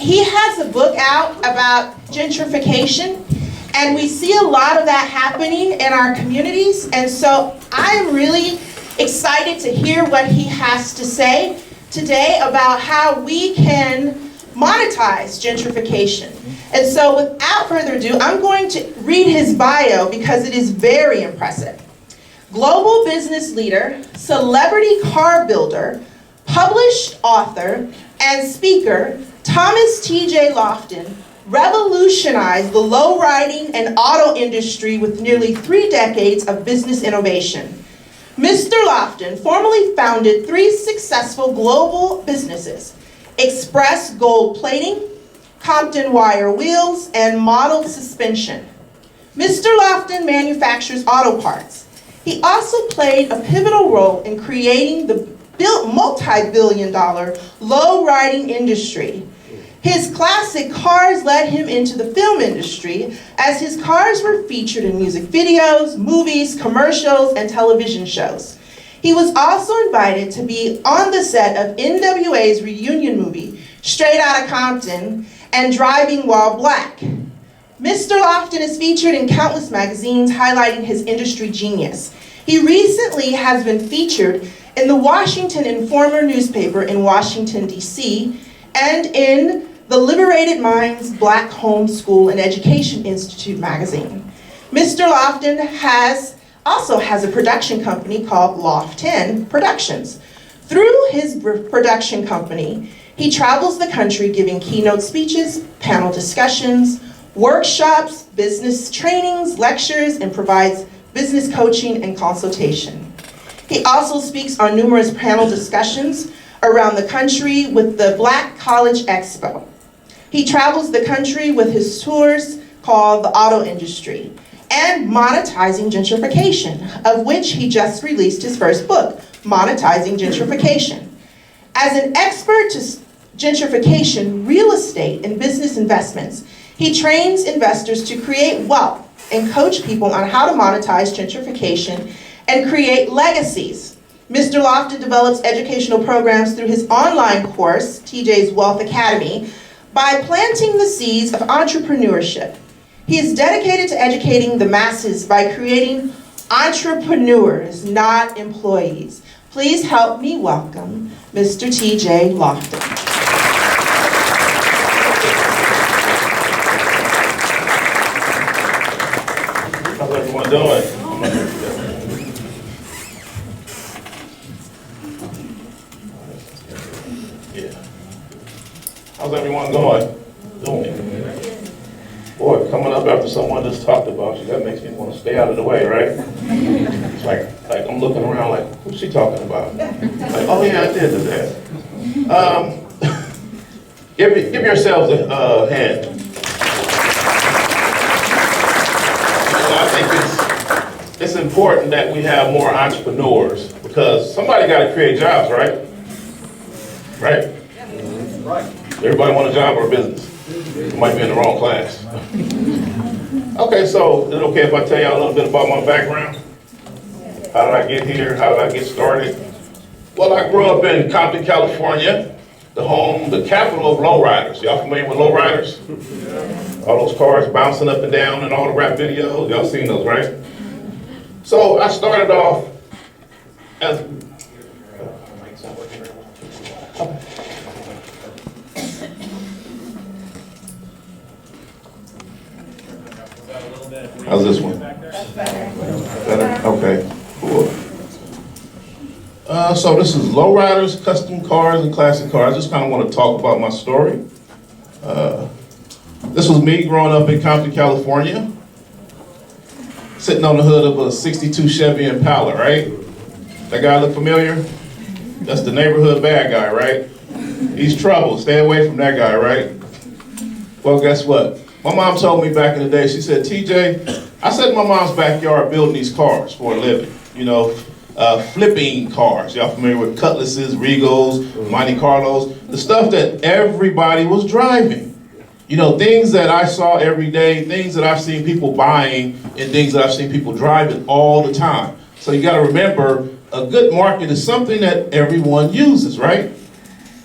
he has a book out about gentrification, and we see a lot of that happening in our communities, and so I'm really excited to hear what he has to say today about how we can monetize gentrification. And so without further ado, I'm going to read his bio because it is very impressive. Global business leader, celebrity car builder, published author, and speaker, Thomas T.J. Lofton revolutionized the low-riding and auto industry with nearly 3 decades of business innovation. Mr. Lofton formerly founded 3 successful global businesses: Express Gold Plating, Compton Wire Wheels, and Model Suspension. Mr. Lofton manufactures auto parts. He also played a pivotal role in creating the multi-billion-dollar low-riding industry. His classic cars led him into the film industry, as his cars were featured in music videos, movies, commercials, and television shows. He was also invited to be on the set of NWA's reunion movie, Straight Outta Compton, and Driving While Black. Mr. Lofton is featured in countless magazines highlighting his industry genius. He recently has been featured in the Washington Informer newspaper in Washington, D.C., and in the Liberated Minds Black Home School and Education Institute magazine. Mr. Lofton also has a production company called Loft 10 Productions. Through his production company, he travels the country giving keynote speeches, panel discussions, workshops, business trainings, lectures, and provides business coaching and consultation. He also speaks on numerous panel discussions around the country with the Black College Expo. He travels the country with his tours called The Auto Industry and Monetizing Gentrification, of which he just released his first book, Monetizing Gentrification. As an expert to gentrification, real estate, and business investments, he trains investors to create wealth and coach people on how to monetize gentrification and create legacies. Mr. Lofton develops educational programs through his online course, TJ's Wealth Academy, by planting the seeds of entrepreneurship. He is dedicated to educating the masses by creating entrepreneurs, not employees. Please help me welcome Mr. T.J. Lofton. How's everyone doing? Yeah. How's everyone doing? Boy, coming up after someone just talked about you, that makes me want to stay out of the way, right? It's like I'm looking around like, who's she talking about? Like, oh yeah, I did that. Give yourselves a hand. I think it's important that we have more entrepreneurs because somebody got to create jobs, right? Right? Right. Everybody want a job or a business? You might be in the wrong class. Okay, so is it okay if I tell y'all a little bit about my background? How did I get here? How did I get started? Well, I grew up in Compton, California, the capital of lowriders. Y'all familiar with lowriders? All those cars bouncing up and down and all the rap videos. Y'all seen those, right? So I started off as how's this one? Better? Okay, cool. So this is lowriders, custom cars, and classic cars. I just kind of want to talk about my story. This was me growing up in Compton, California, sitting on the hood of a '62 Chevy Impala, right? That guy look familiar? That's the neighborhood bad guy, right? He's trouble. Stay away from that guy, right? Well, guess what? My mom told me back in the day, she said, TJ, I sat in my mom's backyard building these cars for a living, you know, flipping cars. Y'all familiar with Cutlasses, Regals, Monte Carlos, the stuff that everybody was driving. You know, things that I saw every day, things that I've seen people buying, and things that I've seen people driving all the time. So you gotta remember, a good market is something that everyone uses, right?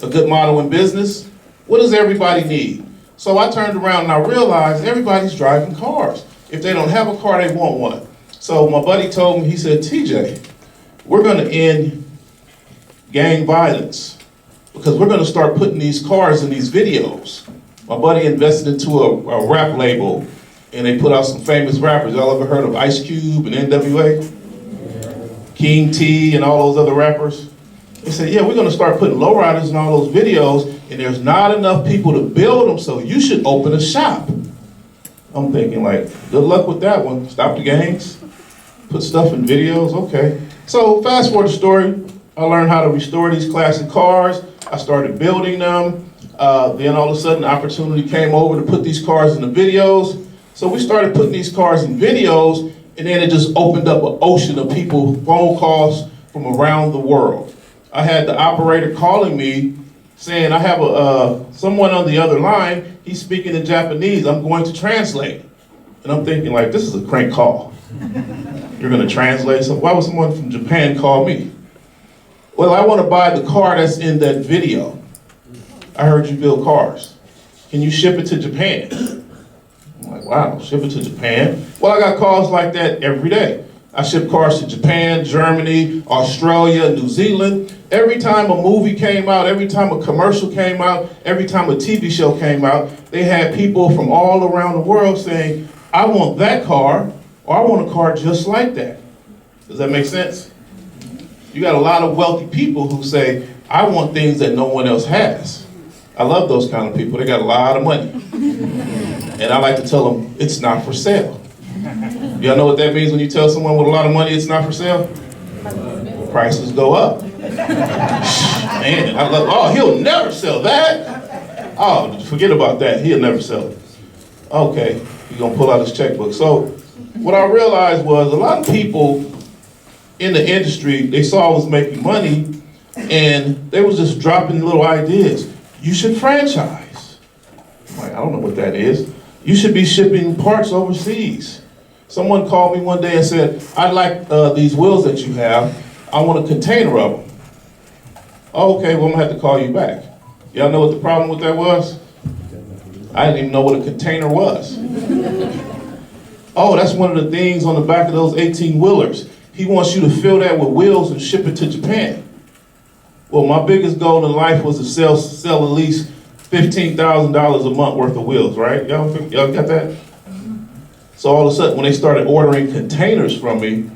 A good model in business, What does everybody need? So I turned around and I realized everybody's driving cars. If they don't have a car, they want one. So my buddy told me, he said, TJ, we're gonna end gang violence because we're gonna start putting these cars in these videos. My buddy invested into a rap label and they put out some famous rappers. Y'all ever heard of Ice Cube and NWA? King T and all those other rappers? They said, yeah, we're gonna start putting lowriders in all those videos and there's not enough people to build them, so you should open a shop. I'm thinking like, good luck with that one. Stop the gangs, put stuff in videos, okay. So fast forward the story, I learned how to restore these classic cars. I started building them. Then all of a sudden, opportunity came over to put these cars in the videos. So we started putting these cars in videos, and then it just opened up an ocean of people, phone calls from around the world. I had the operator calling me saying, I have someone on the other line, he's speaking in Japanese, I'm going to translate. And I'm thinking like, this is a crank call. You're gonna translate, so why would someone from Japan call me? Well, I wanna buy the car that's in that video. I heard you build cars. Can you ship it to Japan? I'm like, wow, ship it to Japan? Well, I got calls like that every day. I ship cars to Japan, Germany, Australia, New Zealand. Every time a movie came out, every time a commercial came out, every time a TV show came out, they had people from all around the world saying, I want that car, or I want a car just like that. Does that make sense? You got a lot of wealthy people who say, I want things that no one else has. I love those kind of people. They got a lot of money. And I like to tell them, it's not for sale. Y'all know what that means when you tell someone with a lot of money it's not for sale? Prices go up. Man, I love, oh, he'll never sell that. Oh, forget about that. He'll never sell it. Okay, he's gonna pull out his checkbook. So what I realized was a lot of people in the industry, they saw I was making money and they was just dropping little ideas. You should franchise. I'm like, I don't know what that is. You should be shipping parts overseas. Someone called me one day and said, I'd like these wheels that you have. I want a container of them. Oh, okay, well, I'm gonna have to call you back. Y'all know what the problem with that was? I didn't even know what a container was. Oh, that's one of the things on the back of those 18-wheelers. He wants you to fill that with wheels and ship it to Japan. Well, my biggest goal in life was to sell at least $15,000 a month worth of wheels, right? Y'all got that? So all of a sudden, when they started ordering containers from me,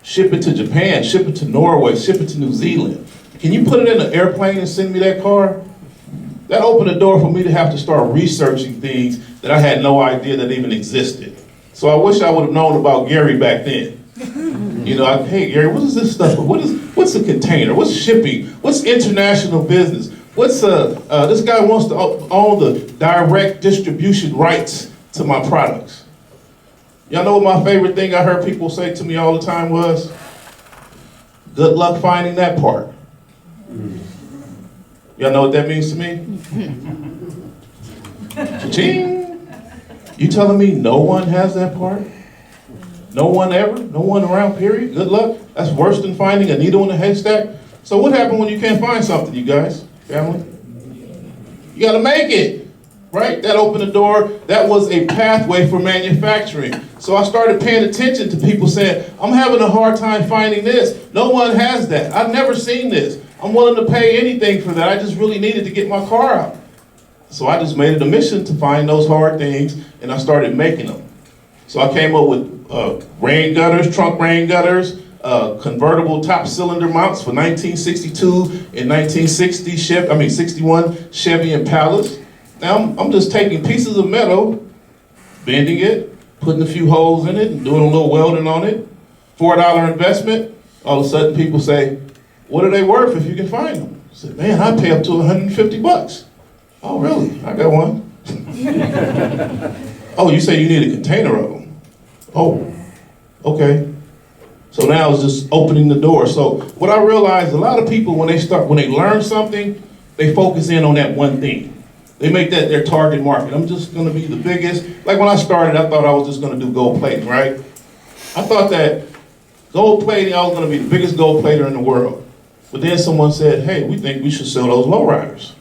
ship it to Japan, ship it to Norway, ship it to New Zealand. Can you put it in an airplane and send me that car? That opened the door for me to have to start researching things that I had no idea that even existed. So I wish I would have known about Gary back then. You know, hey Gary, what is this stuff? What's a container? What's shipping? What's international business? What's this guy wants to own the direct distribution rights to my products. Y'all know what my favorite thing I heard people say to me all the time was? Good luck finding that part. Y'all know what that means to me? Cha-ching! You telling me no one has that part? No one ever? No one around, period? Good luck? That's worse than finding a needle in a haystack? So what happened when you can't find something, you guys? Family? You gotta make it, right? That opened the door. That was a pathway for manufacturing. So I started paying attention to people saying, I'm having a hard time finding this. No one has that. I've never seen this. I'm willing to pay anything for that. I just really needed to get my car out. So I just made it a mission to find those hard things, and I started making them. So I came up with rain gutters, trunk rain gutters, convertible top cylinder mounts for 1962 and 1960 61 Chevy Impalas. Now I'm just taking pieces of metal, bending it, putting a few holes in it, and doing a little welding on it. $4 investment. All of a sudden people say, what are they worth if you can find them? I said, man, I pay up to 150 bucks. Oh, really? I got one. Oh, you say you need a container of them. Oh, okay. So now it's just opening the door. So what I realized, a lot of people, when they learn something, they focus in on that one thing. They make that their target market. I'm just gonna be the biggest. Like when I started, I thought I was just gonna do gold plating, right? I thought that gold plating, I was gonna be the biggest gold plater in the world. But then someone said, hey, we think we should sell those lowriders.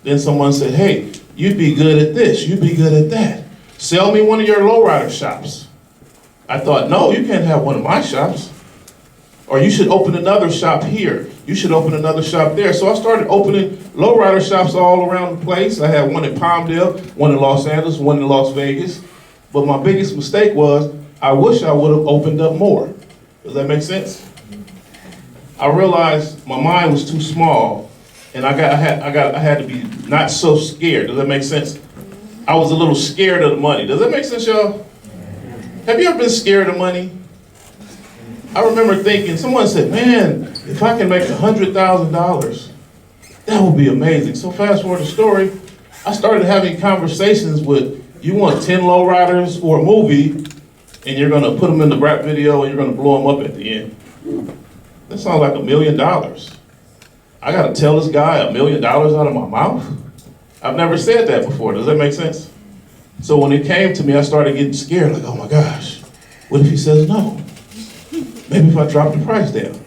Then someone said, hey, you'd be good at this, you'd be good at that. Sell me one of your lowrider shops. I thought, no, you can't have one of my shops. Or you should open another shop here. You should open another shop there. So I started opening lowrider shops all around the place. I had one in Palmdale, one in Los Angeles, one in Las Vegas. But my biggest mistake was, I wish I would have opened up more. Does that make sense? I realized my mind was too small, and I had to be not so scared. Does that make sense? I was a little scared of the money. Does that make sense, y'all? Have you ever been scared of money? I remember thinking, someone said, man, if I can make $100,000, that would be amazing. So fast forward the story, I started having conversations with, you want 10 lowriders for a movie, and you're gonna put them in the rap video and you're gonna blow them up at the end. That sounds like $1 million. I gotta tell this guy $1 million out of my mouth? I've never said that before, does that make sense? So when it came to me, I started getting scared, like, oh my gosh, what if he says no? Maybe if I drop the price down.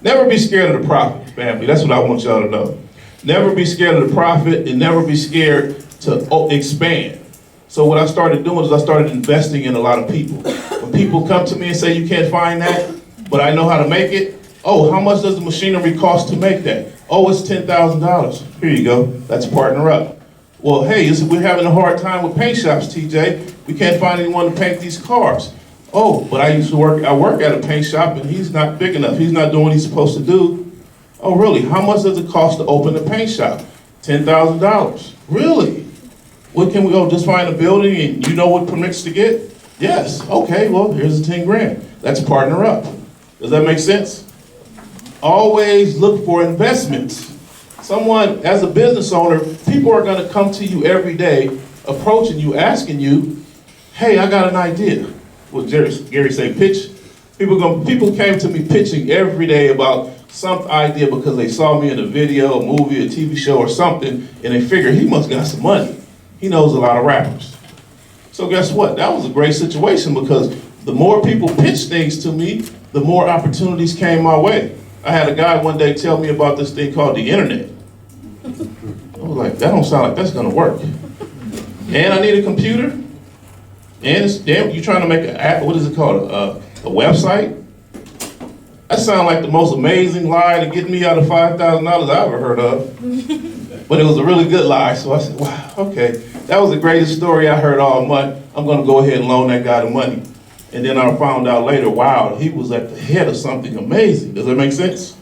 Never be scared of the profit, family. That's what I want y'all to know. Never be scared of the profit and never be scared to expand. So what I started doing is I started investing in a lot of people. When people come to me and say, you can't find that, but I know how to make it. Oh, how much does the machinery cost to make that? Oh, it's $10,000. Here you go. Let's partner up. Well, hey, we're having a hard time with paint shops, TJ. We can't find anyone to paint these cars. Oh, but I work at a paint shop and he's not big enough. He's not doing what he's supposed to do. Oh, really? How much does it cost to open a paint shop? $10,000. Really? What can we go, just find a building and you know what permits to get? Yes. Okay, well, here's the 10 grand. Let's partner up. Does that make sense? Always look for investments. Someone, as a business owner, people are gonna come to you every day, approaching you, asking you, hey, I got an idea. What Gary say, pitch? People came to me pitching every day about some idea because they saw me in a video, a movie, a TV show or something, and they figured he must got some money. He knows a lot of rappers. So guess what? That was a great situation because the more people pitched things to me, the more opportunities came my way. I had a guy one day tell me about this thing called the internet. I was like, that don't sound like that's gonna work. And I need a computer. And you're trying to make an app, what is it called, a website? That sounds like the most amazing lie to get me out of $5,000 I ever heard of. But it was a really good lie, so I said, wow, okay. That was the greatest story I heard all month. I'm gonna go ahead and loan that guy the money. And then I found out later, wow, he was at the head of something amazing. Does that make sense?